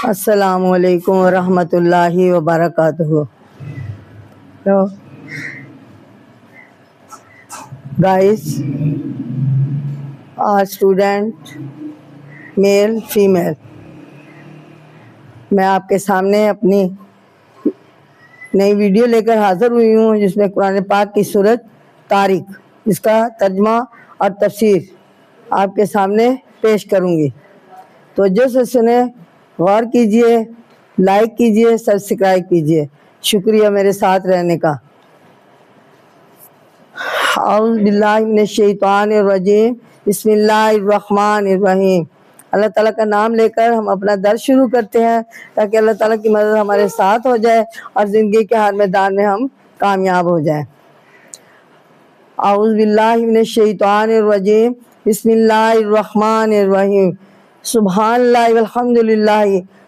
السلام علیکم ورحمۃ اللہ وبرکاتہ. Guys, our student, male, female, میں آپ کے سامنے اپنی نئی ویڈیو لے کر حاضر ہوئی ہوں جس میں قرآن پاک کی سورت طارق جس کا ترجمہ اور تفسیر آپ کے سامنے پیش کروں گی. توجہ سے سنیں، غور کیجئے، لائک کیجئے، سبسکرائب کیجئے. شکریہ میرے ساتھ رہنے کا. اعوذ باللہ من الشیطان الرجیم. بسم اللہ الرحمن الرحیم. اللہ تعالیٰ کا نام لے کر ہم اپنا درس شروع کرتے ہیں تاکہ اللہ تعالیٰ کی مدد ہمارے ساتھ ہو جائے اور زندگی کے ہر میدان میں ہم کامیاب ہو جائیں. اعوذ باللہ من الشیطان الرجیم. بسم اللہ الرحمن الرحیم. سبحان اللہ والحمد للہ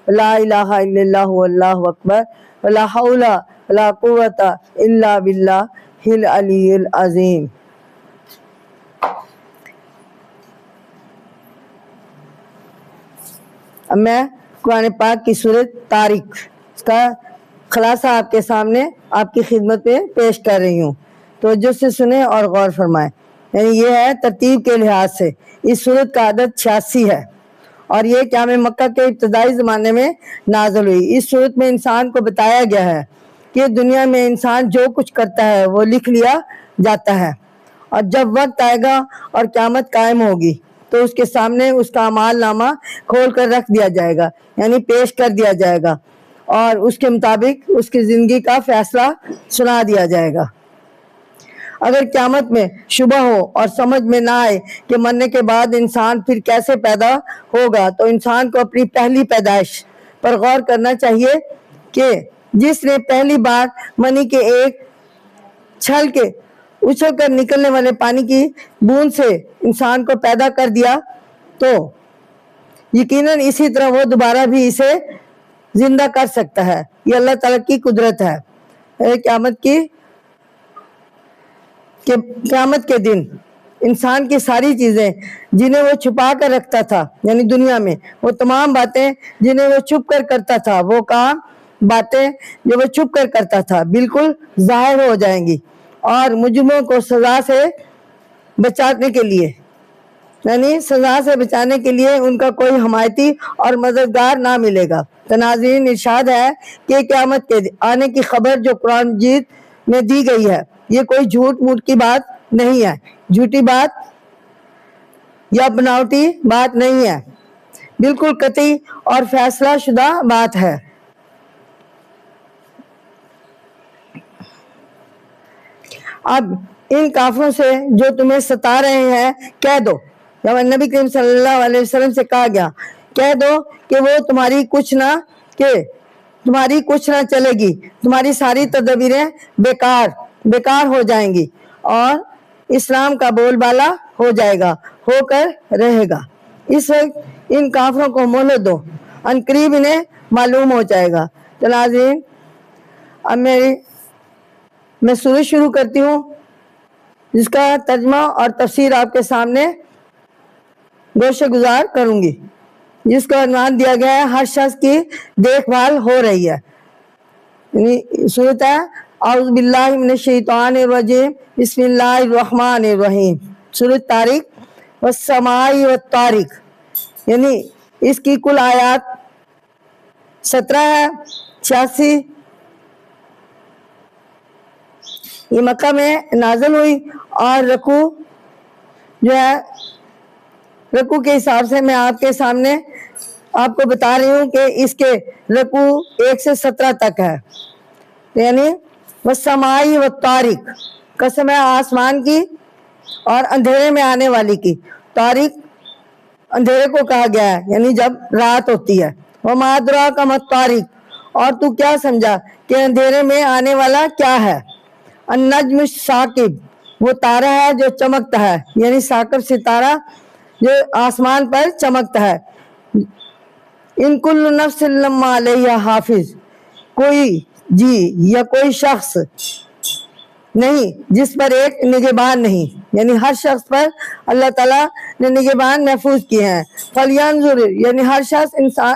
لا الہ الا اللہ واللہ اکبر ولا حول ولا قوت الا باللہ العلی العظیم. اب میں قرآن پاک کی سورت طارق اس کا خلاصہ آپ کے سامنے آپ کی خدمت میں پیش کر رہی ہوں. توجہ سے سنیں اور غور فرمائیں. یعنی یہ ہے ترتیب کے لحاظ سے اس سورت کا عدد 86 ہے اور یہ قیام مکہ کے ابتدائی زمانے میں نازل ہوئی. اس سورت میں انسان کو بتایا گیا ہے کہ دنیا میں انسان جو کچھ کرتا ہے وہ لکھ لیا جاتا ہے اور جب وقت آئے گا اور قیامت قائم ہوگی تو اس کے سامنے اس کا اعمال نامہ کھول کر رکھ دیا جائے گا، یعنی پیش کر دیا جائے گا اور اس کے مطابق اس کی زندگی کا فیصلہ سنا دیا جائے گا. اگر قیامت میں شبہ ہو اور سمجھ میں نہ آئے کہ مرنے کے بعد انسان پھر کیسے پیدا ہوگا تو انسان کو اپنی پہلی پیدائش پر غور کرنا چاہیے کہ جس نے پہلی بار منی کے ایک چھل کے اچھل کر نکلنے والے پانی کی بوند سے انسان کو پیدا کر دیا تو یقیناً اسی طرح وہ دوبارہ بھی اسے زندہ کر سکتا ہے. یہ اللہ تعالیٰ کی قدرت ہے. قیامت کے دن انسان کی ساری چیزیں جنہیں وہ چھپا کر رکھتا تھا، یعنی دنیا میں وہ تمام باتیں جنہیں وہ چھپ کر کرتا تھا، وہ کام باتیں جو وہ چھپ کر کرتا تھا بالکل ظاہر ہو جائیں گی اور مجرموں کو سزا سے بچانے کے لیے ان کا کوئی حمایتی اور مددگار نہ ملے گا. ناظرین، ارشاد ہے کہ قیامت کے آنے کی خبر جو قرآن مجید میں دی گئی ہے یہ کوئی جھوٹ موٹ کی بات نہیں ہے، جھوٹی بات یا بناوٹی بات نہیں ہے، بالکل قطعی اور فیصلہ شدہ بات ہے. اب ان کافروں سے جو تمہیں ستا رہے ہیں کہہ دو، جب نبی کریم صلی اللہ علیہ وسلم سے کہا گیا کہہ دو کہ وہ تمہاری کچھ نہ چلے گی، تمہاری ساری تدبیریں بیکار ہو جائیں گی اور اسلام کا بول بالا ہو جائے گا، ہو کر رہے گا. اس وقت ان کافروں کو مہلت دو، ان قریب انہیں معلوم ہو جائے گا. تو ناظرین، اب میں سورت شروع کرتی ہوں جس کا ترجمہ اور تفسیر آپ کے سامنے گوشہ گزار کروں گی، جس کا عنوان دیا گیا ہے ہر شخص کی دیکھ بھال ہو رہی ہے. یعنی سورت ہے اعوذ باللہ من الشیطان الرجیم. بسم اللہ الرحمن الرحیم. سورت طارق والسماء والطارق، یعنی اس کی کل آیات 17 ہے. 86 یہ مکہ میں نازل ہوئی اور رکوع کے حساب سے میں آپ کے سامنے آپ کو بتا رہی ہوں کہ اس کے رکوع 1 سے 17 تک ہے. یعنی والسماء والطارق، قسم ہے آسمان کی اور اندھیرے میں آنے والی کی. طارق اندھیرے کو کہا گیا ہے، یعنی جب رات ہوتی ہے. وما ادراک ما الطارق، اور تو کیا سمجھا کہ اندھیرے میں آنے والا کیا ہے. النجم الثاقب، وہ تارہ ہے جو چمکتا ہے، یعنی ثاقب ستارہ جو آسمان پر چمکتا ہے. ان کل نفس لما علیہا حافظ، کوئی جی یا کوئی شخص نہیں جس پر ایک نگہبان نہیں، یعنی ہر شخص پر اللہ تعالیٰ نے نگہبان محفوظ کیے ہیں. فَلْيَنْظُرْ، یعنی ہر شخص انسان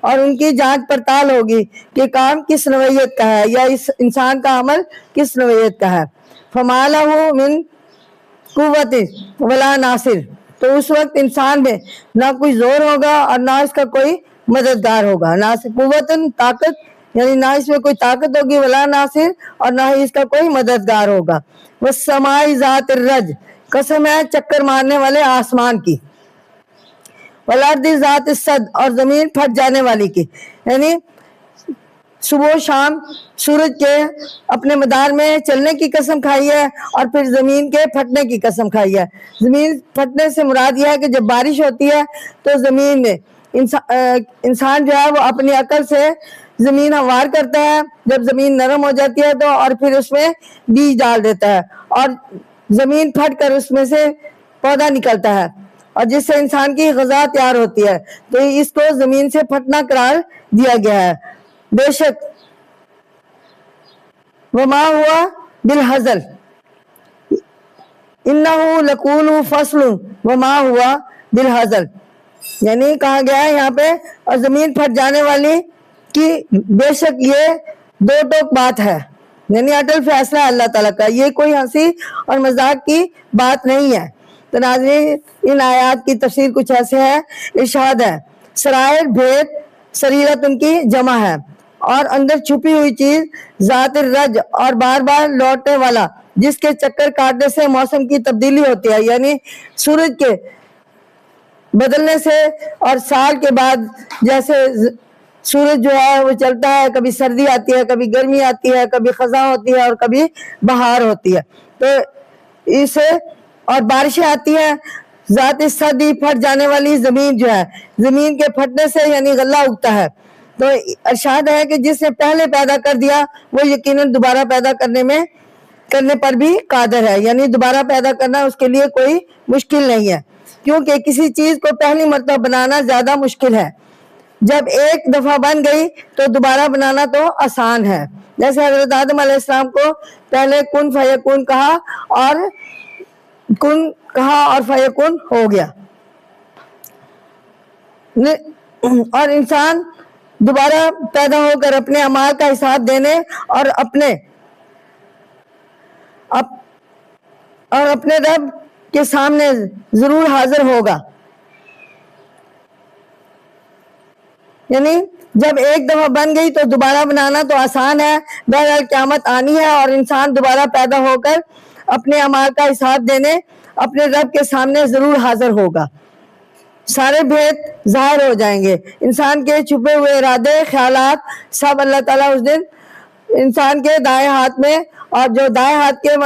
اور ان کی جانچ پڑتال ہوگی کہ کام کس نوعیت کا ہے یا اس انسان کا عمل کس نوعیت کا ہے. فما لہ من قوت ولا ناصر، تو اس وقت انسان میں نہ کوئی زور ہوگا اور نہ اس کا کوئی مددگار ہوگا. نہ قوت طاقت، یعنی نہ اس میں کوئی طاقت ہوگی، ولا ناصر، اور نہ ہی اس کا کوئی مددگار ہوگا. والسماء ذات الرج، قسم ہے چکر مارنے والے آسمان کی. والارض ذات الصد، اور زمین پھٹ جانے والی کی، یعنی صبح و شام سورج کے اپنے مدار میں چلنے کی قسم کھائی ہے اور پھر زمین کے پھٹنے کی قسم کھائی ہے. زمین پھٹنے سے مراد یہ ہے کہ جب بارش ہوتی ہے تو زمین میں انسان جو ہے وہ اپنی عقل سے زمین ہموار کرتا ہے. جب زمین نرم ہو جاتی ہے تو اور پھر اس میں بیج ڈال دیتا ہے اور زمین پھٹ کر اس میں سے پودا نکلتا ہے اور جس سے انسان کی غذا تیار ہوتی ہے. تو اس کو زمین سے پھٹنا قرار دیا گیا ہے. بے شک وما ہوا بالحزل انہو لقول فصل وما ہوا بالحزل، یعنی کہا گیا ہے یہاں پہ اور زمین پھٹ جانے والی کی بے شک یہ دو ٹوک بات ہے، یعنی اٹل فیصلہ ہے اللہ تعالیٰ کا، یہ کوئی ہنسی اور مذاق کی بات نہیں ہے. تو ناظرین ان آیات کی تفسیر کچھ ایسے ہے. ارشاد ہے سرائر بھید، سریرت ان کی جمع ہے، اور اندر چھپی ہوئی چیز ذات الرج، اور بار بار لوٹنے والا جس کے چکر کاٹنے سے موسم کی تبدیلی ہوتی ہے، یعنی سورج کے بدلنے سے اور سال کے بعد جیسے سورج جو ہے وہ چلتا ہے، کبھی سردی آتی ہے، کبھی گرمی آتی ہے، کبھی خزاں ہوتی ہے اور کبھی بہار ہوتی ہے. تو اسے اور بارشیں آتی ہیں. ذات صدی، پھٹ جانے والی زمین جو ہے، زمین کے پھٹنے سے یعنی غلہ اگتا ہے. تو ارشاد ہے کہ جس نے پہلے پیدا کر دیا وہ یقیناً دوبارہ پیدا کرنے پر بھی قادر ہے، یعنی دوبارہ پیدا کرنا اس کے لیے کوئی مشکل نہیں ہے، کیونکہ کسی چیز کو پہلی مرتبہ بنانا زیادہ مشکل ہے. جب ایک دفعہ بن گئی تو دوبارہ بنانا تو آسان ہے. جیسے حضرت آدم علیہ السلام کو پہلے کن فیکون کہا اور فیکون ہو گیا. اور انسان دوبارہ پیدا ہو کر اپنے اعمال کا حساب دینے اور اپنے رب کے سامنے ضرور حاضر ہوگا. یعنی جب ایک دفعہ بن گئی تو دوبارہ بنانا تو آسان ہے. بہرحال قیامت آنی ہے اور انسان دوبارہ پیدا ہو کر اپنے اعمال کا حساب دینے اپنے رب کے سامنے ضرور حاضر ہوگا. سارے بھید ظاہر ہو جائیں گے، انسان کے چھپے ہوئے ارادے، خیالات سب اللہ تعالیٰ اس دن انسان کے دائیں ہاتھ میں، اور جو دائیں ہاتھ کے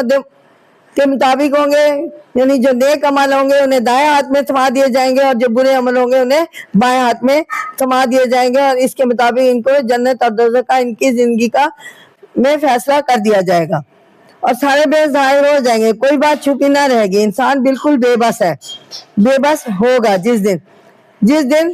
مطابق ہوں گے، یعنی جو نیک عمل ہوں گے انہیں دائیں ہاتھ میں تھما دیے جائیں گے اور جو برے عمل ہوں گے انہیں بائیں ہاتھ میں تھما دیے جائیں گے، اور اس کے مطابق ان کو جنت اور دوزخ کا ان کی زندگی کا میں فیصلہ کر دیا جائے گا اور سارے بے ظاہر ہو جائیں گے، کوئی بات چھپی نہ رہے گی. انسان بالکل بے بس ہے، بے بس ہوگا جس دن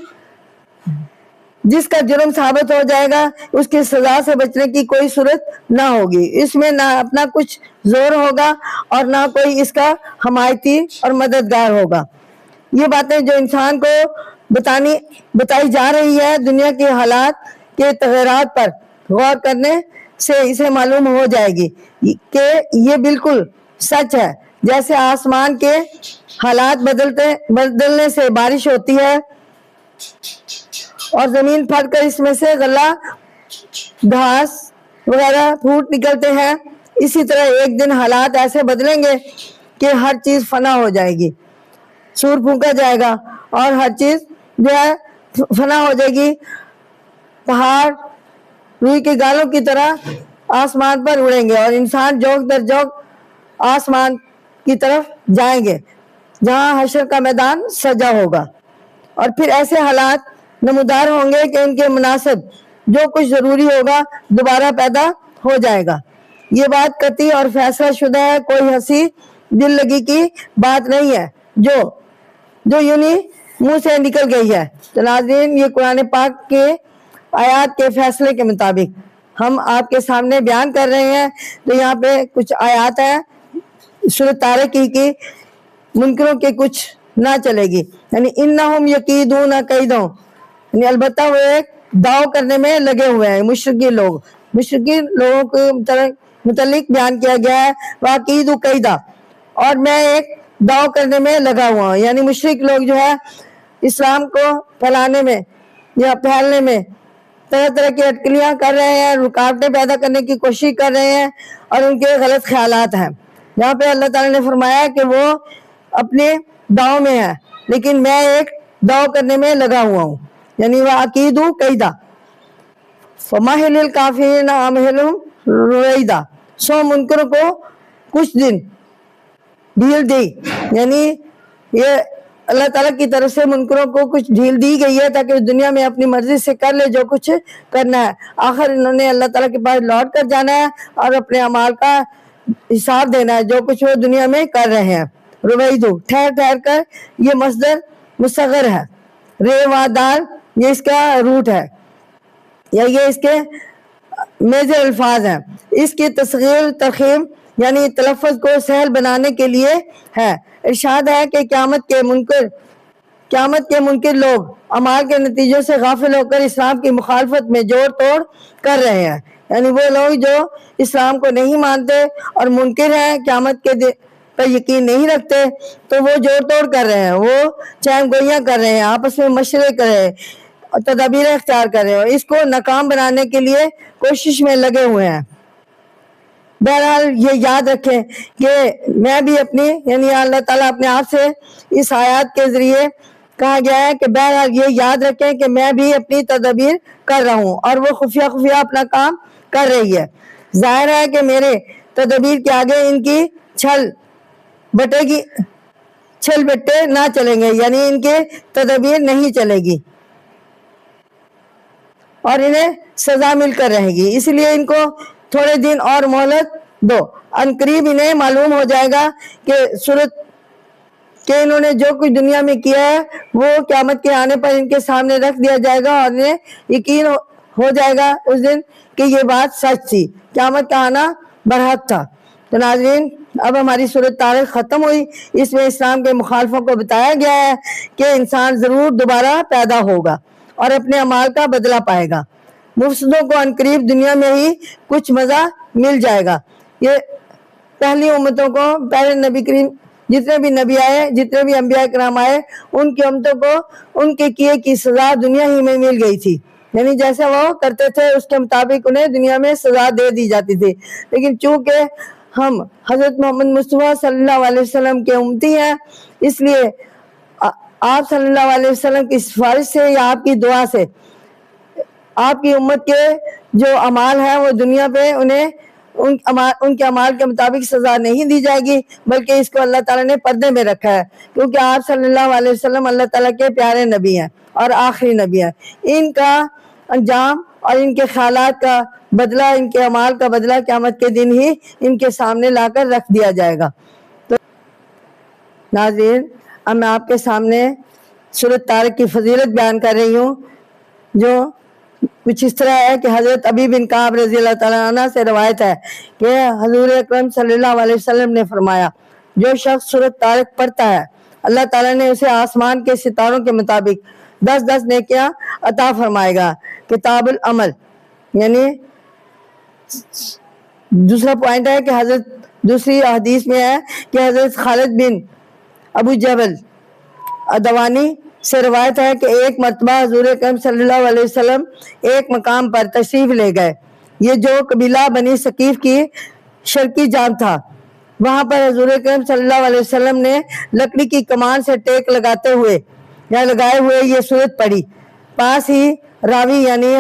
جس کا جرم ثابت ہو جائے گا اس کی سزا سے بچنے کی کوئی صورت نہ ہوگی. اس میں نہ اپنا کچھ زور ہوگا اور نہ کوئی اس کا حمایتی اور مددگار ہوگا. یہ باتیں جو انسان کو بتائی جا رہی ہے دنیا کے حالات کے تغیرات پر غور کرنے سے اسے معلوم ہو جائے گی کہ یہ بالکل سچ ہے. جیسے آسمان کے حالات بدلنے سے بارش ہوتی ہے اور زمین پھٹ کر اس میں سے غلہ گھاس وغیرہ پھوٹ نکلتے ہیں، اسی طرح ایک دن حالات ایسے بدلیں گے کہ ہر چیز فنا ہو جائے گی، سور پھونکا جائے گا اور ہر چیز جو ہے فنا ہو جائے گی. پہاڑ روئی کے گالوں کی طرح آسمان پر اڑیں گے اور انسان جوک در جوک آسمان کی طرف جائیں گے جہاں حشر کا میدان سجا ہوگا. اور پھر ایسے حالات نمودار ہوں گے کہ ان کے مناسب جو کچھ ضروری ہوگا دوبارہ پیدا ہو جائے گا. یہ بات قطعی اور فیصلہ شدہ ہے، کوئی ہنسی دل لگی کی بات نہیں ہے جو یونی منہ سے نکل گئی ہے. تو ناظرین یہ قرآن پاک کے آیات کے فیصلے کے مطابق ہم آپ کے سامنے بیان کر رہے ہیں. تو یہاں پہ کچھ آیات ہیں سورۃ طارق کی منکروں کے کچھ نہ چلے گی، یعنی انہم یکیدون کیدوں، یعنی البتہ وہ ایک دعو کرنے میں لگے ہوئے ہیں مشرکی لوگوں کے متعلق بیان کیا گیا ہے واقعید و قیدہ، اور میں ایک دعو کرنے میں لگا ہوا ہوں. یعنی مشرک لوگ جو ہے اسلام کو پھیلانے میں یا پھیلنے میں طرح طرح کی اٹکلیاں کر رہے ہیں، رکاوٹیں پیدا کرنے کی کوشش کر رہے ہیں اور ان کے غلط خیالات ہیں. یہاں پہ اللہ تعالیٰ نے فرمایا کہ وہ اپنے دعو میں ہے لیکن میں ایک دعو کرنے میں لگا ہوا ہوں. یعنی وہ عقید قیدہ فمہل الکافرین امہلہم رویدا، سو منکروں کو کچھ دن ڈھیل دی. یعنی یہ اللہ تعالیٰ کی طرف سے منکروں کو کچھ ڈھیل دی گئی ہے تاکہ اس دنیا میں اپنی مرضی سے کر لے جو کچھ کرنا ہے. آخر انہوں نے اللہ تعالیٰ کے پاس لوٹ کر جانا ہے اور اپنے اعمال کا حساب دینا ہے جو کچھ وہ دنیا میں کر رہے ہیں. رویدو ٹھہر ٹھہر کر، یہ مصدر مصغر ہے، ریوادار یہ اس کا روٹ ہے یا یہ اس کے میجر الفاظ ہیں. اس کی تصغیر ترخیم یعنی تلفظ کو سہل بنانے کے لیے ہے. ارشاد ہے کہ قیامت کے منکر لوگ اعمال کے نتیجوں سے غافل ہو کر اسلام کی مخالفت میں جوڑ توڑ کر رہے ہیں. یعنی وہ لوگ جو اسلام کو نہیں مانتے اور منکر ہیں، قیامت کے دن پر یقین نہیں رکھتے، تو وہ جوڑ توڑ کر رہے ہیں، وہ چہم گوئیاں کر رہے ہیں، آپس میں مشورے کر رہے ہیں، تدابیر اختیار کر رہے ہیں، اس کو ناکام بنانے کے لیے کوشش میں لگے ہوئے ہیں. بہرحال یہ یاد رکھیں کہ میں بھی اپنی یعنی اللہ تعالیٰ اپنے آپ سے اس آیات کے ذریعے کہا گیا ہے کہ بہرحال یہ یاد رکھیں کہ میں بھی اپنی تدابیر کر رہا ہوں اور وہ خفیہ اپنا کام کر رہی ہے. ظاہر ہے کہ میرے تدابیر کے آگے ان کی چھل بٹے نہ چلیں گے، یعنی ان کے تدابیر نہیں چلے گی اور انہیں سزا مل کر رہے گی. اس لیے ان کو تھوڑے دن اور مہلت دو، ان قریب انہیں معلوم ہو جائے گا کہ انہوں نے جو کچھ دنیا میں کیا ہے وہ قیامت کے آنے پر ان کے سامنے رکھ دیا جائے گا اور انہیں یقین ہو جائے گا اس دن کہ یہ بات سچ تھی، قیامت کا آنا برحق تھا. تو ناظرین، اب ہماری سورۃ طارق ختم ہوئی. اس میں اسلام کے مخالفوں کو بتایا گیا ہے کہ انسان ضرور دوبارہ پیدا ہوگا اور اپنے اعمال کا بدلہ پائے گا. مفسدوں کو عنقریب دنیا میں ہی کچھ مزہ مل جائے گا. یہ پہلی امتوں کو، پہلے نبی کریم جتنے بھی نبی آئے، جتنے بھی انبیاء کرام آئے، ان کی امتوں کو ان کے کیے کی سزا دنیا ہی میں مل گئی تھی. یعنی جیسے وہ کرتے تھے اس کے مطابق انہیں دنیا میں سزا دے دی جاتی تھی. لیکن چونکہ ہم حضرت محمد مصطفیٰ صلی اللہ علیہ وسلم کے امتی ہیں، اس لیے آپ صلی اللہ علیہ وسلم کی سفارش سے یا آپ کی دعا سے آپ کی امت کے جو اعمال ہیں وہ دنیا پہ انہیں ان کے اعمال کے مطابق سزا نہیں دی جائے گی، بلکہ اس کو اللہ تعالیٰ نے پردے میں رکھا ہے کیونکہ آپ صلی اللہ علیہ وسلم اللہ تعالیٰ کے پیارے نبی ہیں اور آخری نبی ہیں. ان کا انجام اور ان کے خیالات کا بدلہ، ان کے اعمال کا بدلہ قیامت کے دن ہی ان کے سامنے لا کر رکھ دیا جائے گا. تو ناظرین، اب میں آپ کے سامنے سورۃ طارق کی فضیلت بیان کر رہی ہوں جو کچھ اس طرح ہے کہ حضرت ابی بن کعب رضی اللہ تعالیٰ عنہ سے روایت ہے کہ حضور اکرم صلی اللہ علیہ وسلم نے فرمایا، جو شخص سورۃ طارق پڑھتا ہے اللہ تعالیٰ نے اسے آسمان کے ستاروں کے مطابق 10 نیکیاں عطا فرمائے گا. کتاب العمل. یعنی دوسرا پوائنٹ ہے کہ دوسری حدیث میں ہے کہ حضرت خالد بن ابو جبل ادوانی سے روایت ہے کہ ایک مرتبہ حضور اکرم صلی اللہ علیہ وسلم ایک مقام پر تشریف لے گئے. یہ جو قبیلہ بنی ثقیف کی شرقی جانب تھا، وہاں پر حضور اکرم صلی اللہ علیہ وسلم نے لکڑی کی کمان سے ٹیک لگائے ہوئے یہ سورت پڑھی. پاس ہی راوی یعنی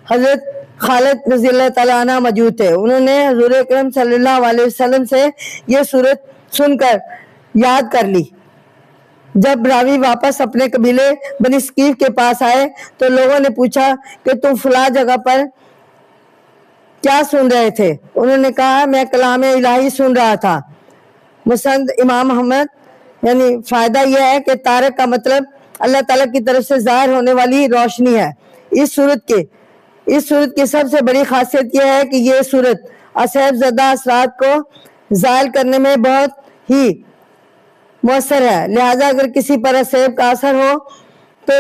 حضرت خالد رضی اللہ تعالیٰ عنہ موجود تھے. انہوں نے حضور اکرم صلی اللہ علیہ وسلم سے یہ سورت سن کر یاد کر لی. جب راوی واپس اپنے قبیلے بنی ثقیف کے پاس آئے تو لوگوں نے پوچھا کہ تم فلاں جگہ پر کیا سن رہے تھے؟ انہوں نے کہا، میں کلام الہی سن رہا تھا. مسند امام احمد. یعنی فائدہ یہ ہے کہ طارق کا مطلب اللہ تعالیٰ کی طرف سے ظاہر ہونے والی روشنی ہے. اس صورت کی سب سے بڑی خاصیت یہ ہے کہ یہ صورت اصحاب زدہ اثرات کو زائل کرنے میں بہت ہی مؤثر ہے. لہٰذا اگر کسی پر اصحاب کا اثر ہو تو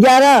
11